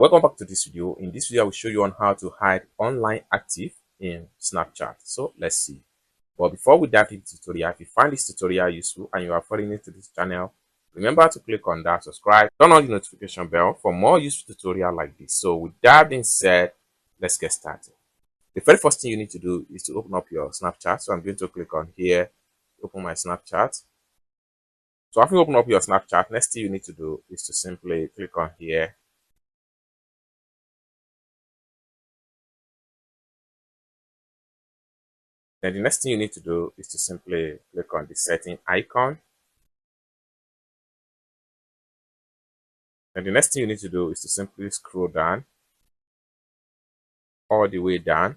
Welcome back to this video. In this video, I will show you on how to hide online active in Snapchat. So let's see. But before we dive into the tutorial, if you find this tutorial useful and you are foreign to this channel, remember to click on that subscribe, turn on the notification bell for more useful tutorial like this. So with that being said, let's get started. The very first thing you need to do is to open up your Snapchat. So I'm going to click on here, open my Snapchat. So after you open up your Snapchat, next thing you need to do is to simply click on here. Then the next thing you need to do is to simply click on the setting icon. And the next thing you need to do is to simply scroll down all the way down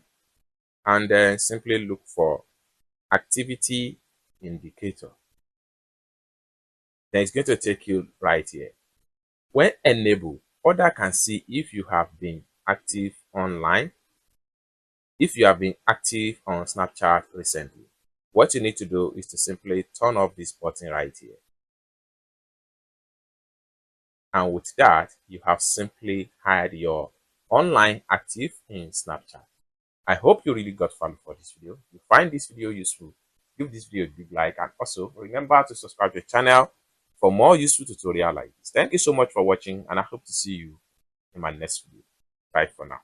and then simply look for activity indicator. Then it's going to take you right here. When enabled, other can see if you have been active online, if you have been active on Snapchat recently. What you need to do is to simply turn off this button right here. And with that, you have simply hide your online active in Snapchat. I hope you really got value for this video. If you find this video useful, give this video a big like, and also remember to subscribe to the channel for more useful tutorial like this. Thank you so much for watching, and I hope to see you in my next video. Bye for now.